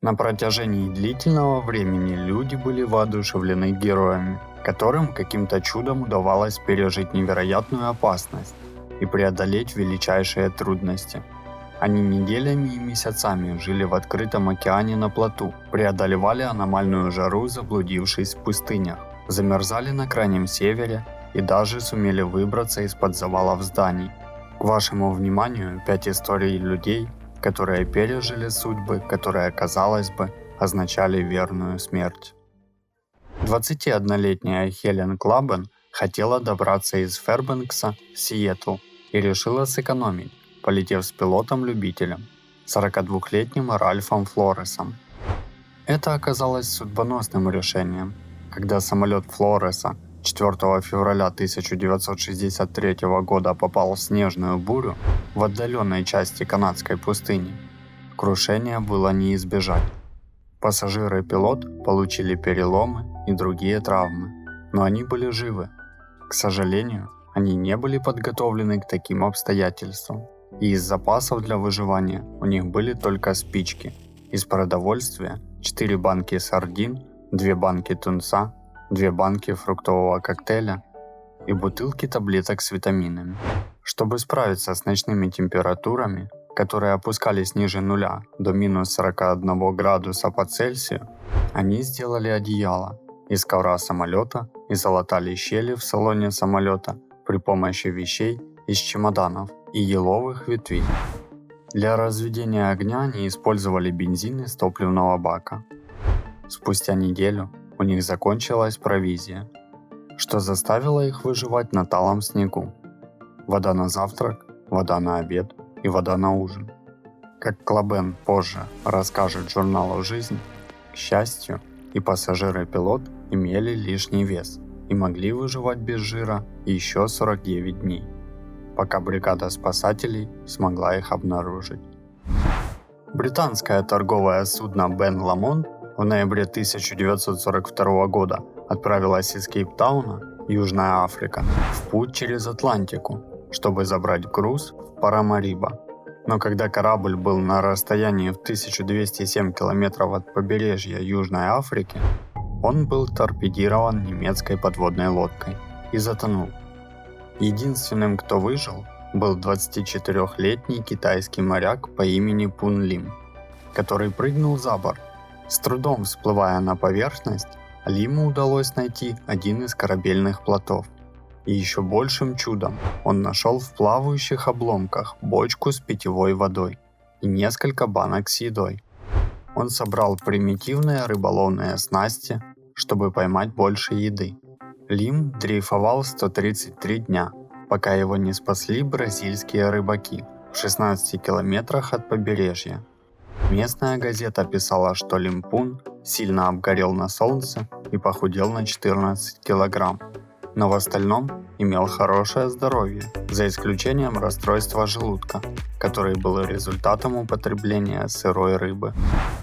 На протяжении длительного времени люди были воодушевлены героями, которым каким-то чудом удавалось пережить невероятную опасность и преодолеть величайшие трудности. Они неделями и месяцами жили в открытом океане на плоту, преодолевали аномальную жару, заблудившись в пустынях, замерзали на крайнем севере и даже сумели выбраться из-под завалов зданий. К вашему вниманию 5 историй людей, которые пережили судьбы, которые, казалось бы, означали верную смерть. 21-летняя Хелен Клабен хотела добраться из Фэрбэнкса в Сиэтл и решила сэкономить, полетев с пилотом-любителем, 42-летним Ральфом Флоресом. Это оказалось судьбоносным решением, когда самолет Флореса 4 февраля 1963 года попал в снежную бурю в отдаленной части канадской пустыни. Крушения было не избежать. Пассажиры и пилот получили переломы и другие травмы, но они были живы. К сожалению, они не были подготовлены к таким обстоятельствам, и из запасов для выживания у них были только спички. Из продовольствия 4 банки сардин, 2 банки тунца, 2 банки фруктового коктейля и бутылки таблеток с витаминами. Чтобы справиться с ночными температурами, которые опускались ниже нуля до минус 41 градуса по Цельсию, они сделали одеяло из ковра самолета и залатали щели в салоне самолета при помощи вещей из чемоданов и еловых ветвей. Для разведения огня они использовали бензин из топливного бака. Спустя неделю у них закончилась провизия, что заставило их выживать на талом снегу. Вода на завтрак, вода на обед и вода на ужин. Как Клабен позже расскажет журналу «Жизнь», к счастью, и пассажир и пилот имели лишний вес и могли выживать без жира еще 49 дней, пока бригада спасателей смогла их обнаружить. Британское торговое судно Бен Ламонт в ноябре 1942 года отправилась из Кейптауна, Южная Африка, в путь через Атлантику, чтобы забрать груз в Парамариба. Но когда корабль был на расстоянии в 1207 километров от побережья Южной Африки, он был торпедирован немецкой подводной лодкой и затонул. Единственным, кто выжил, был 24-летний китайский моряк по имени Пун Лим, который прыгнул за борт. С трудом всплывая на поверхность, Лиму удалось найти один из корабельных плотов. И еще большим чудом он нашел в плавающих обломках бочку с питьевой водой и несколько банок с едой. Он собрал примитивные рыболовные снасти, чтобы поймать больше еды. Лим дрейфовал 133 дня, пока его не спасли бразильские рыбаки в 16 километрах от побережья. Местная газета писала, что Лимпун сильно обгорел на солнце и похудел на 14 килограмм, но в остальном имел хорошее здоровье, за исключением расстройства желудка, который был результатом употребления сырой рыбы.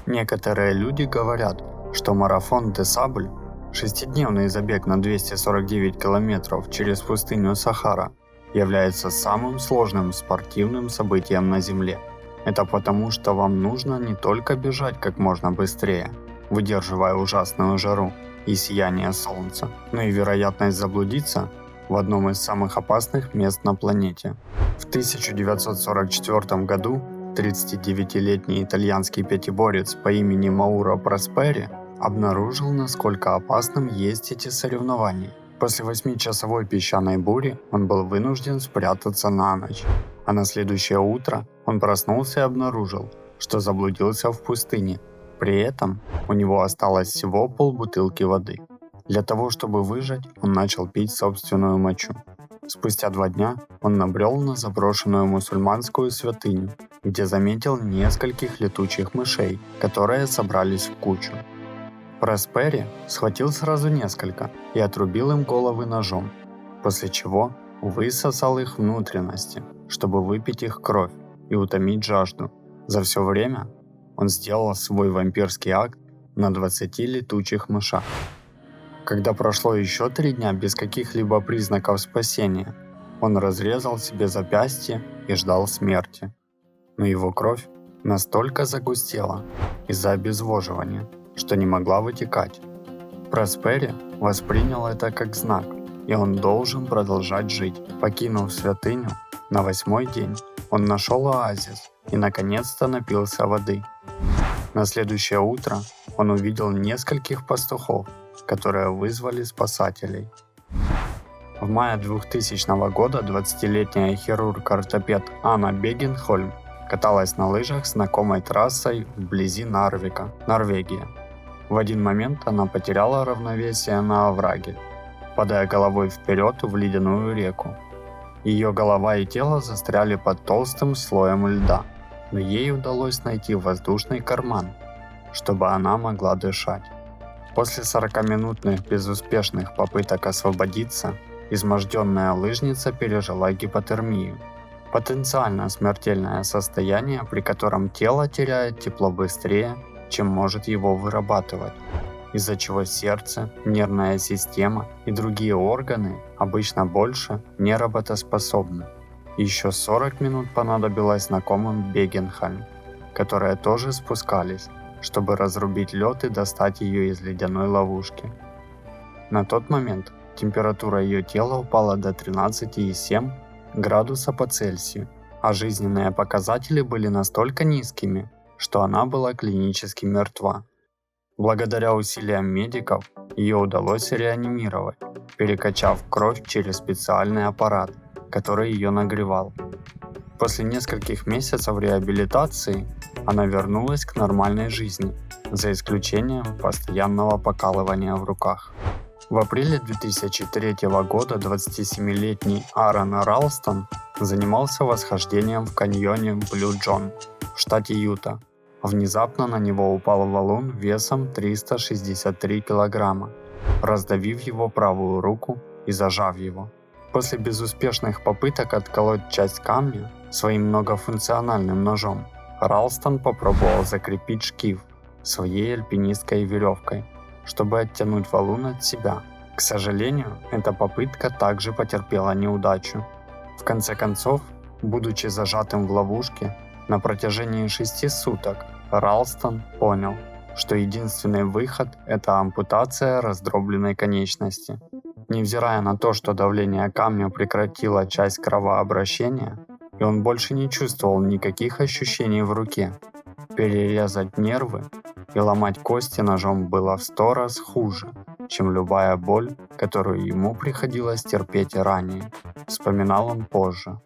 Некоторые люди говорят, что марафон де Сабль, 6-дневный забег на 249 километров через пустыню Сахара, является самым сложным спортивным событием на Земле. Это потому, что вам нужно не только бежать как можно быстрее, выдерживая ужасную жару и сияние солнца, но и вероятность заблудиться в одном из самых опасных мест на планете. В 1944 году 39-летний итальянский пятиборец по имени Мауро Проспери обнаружил, насколько опасным есть эти соревнования. После 8-часовой песчаной бури он был вынужден спрятаться на ночь, а на следующее утро он проснулся и обнаружил, что заблудился в пустыне. При этом у него осталось всего полбутылки воды. Для того, чтобы выжить, он начал пить собственную мочу. Спустя 2 дня он набрел на заброшенную мусульманскую святыню, где заметил нескольких летучих мышей, которые собрались в кучу. Проспери схватил сразу несколько и отрубил им головы ножом, после чего высосал их внутренности, чтобы выпить их кровь и утомить жажду. За все время он сделал свой вампирский акт на 20 летучих мышах. Когда прошло еще 3 дня без каких-либо признаков спасения, он разрезал себе запястье и ждал смерти. Но его кровь настолько загустела из-за обезвоживания, что не могла вытекать. Проспери воспринял это как знак, и он должен продолжать жить. Покинув святыню, на 8-й день он нашел оазис и наконец-то напился воды. На следующее утро он увидел нескольких пастухов, которые вызвали спасателей. В мае 2000 года 20-летняя хирург-ортопед Анна Бегенхольм каталась на лыжах знакомой трассой вблизи Нарвика, Норвегия. В один момент она потеряла равновесие на овраге, падая головой вперед в ледяную реку. Ее голова и тело застряли под толстым слоем льда, но ей удалось найти воздушный карман, чтобы она могла дышать. После 40-минутных безуспешных попыток освободиться, изможденная лыжница пережила гипотермию. Потенциально смертельное состояние, при котором тело теряет тепло быстрее, чем может его вырабатывать, из-за чего сердце, нервная система и другие органы обычно больше не работоспособны. Еще 40 минут понадобилось знакомым Бегенхольм, которые тоже спускались, чтобы разрубить лед и достать ее из ледяной ловушки. На тот момент температура ее тела упала до 13,7 градуса по Цельсию, а жизненные показатели были настолько низкими, что она была клинически мертва. Благодаря усилиям медиков ее удалось реанимировать, перекачав кровь через специальный аппарат, который ее нагревал. После нескольких месяцев реабилитации она вернулась к нормальной жизни, за исключением постоянного покалывания в руках. В апреле 2003 года 27-летний Аарон Ралстон занимался восхождением в каньоне Блю Джон в штате Юта. Внезапно на него упал валун весом 363 килограмма, раздавив его правую руку и зажав его. После безуспешных попыток отколоть часть камня своим многофункциональным ножом, Ралстон попробовал закрепить шкив своей альпинистской веревкой, чтобы оттянуть валун от себя. К сожалению, эта попытка также потерпела неудачу. В конце концов, будучи зажатым в ловушке, на протяжении 6 суток Ралстон понял, что единственный выход – это ампутация раздробленной конечности. Невзирая на то, что давление камня прекратило часть кровообращения, и он больше не чувствовал никаких ощущений в руке, перерезать нервы и ломать кости ножом было в 100 раз хуже, чем любая боль, которую ему приходилось терпеть ранее, вспоминал он позже.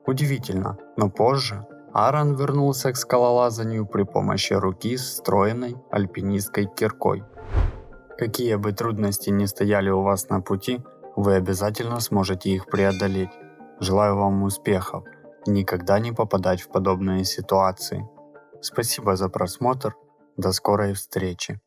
Удивительно, но позже Аарон вернулся к скалолазанию при помощи руки с встроенной альпинистской киркой. Какие бы трудности ни стояли у вас на пути, вы обязательно сможете их преодолеть. Желаю вам успехов и никогда не попадать в подобные ситуации. Спасибо за просмотр. До скорой встречи.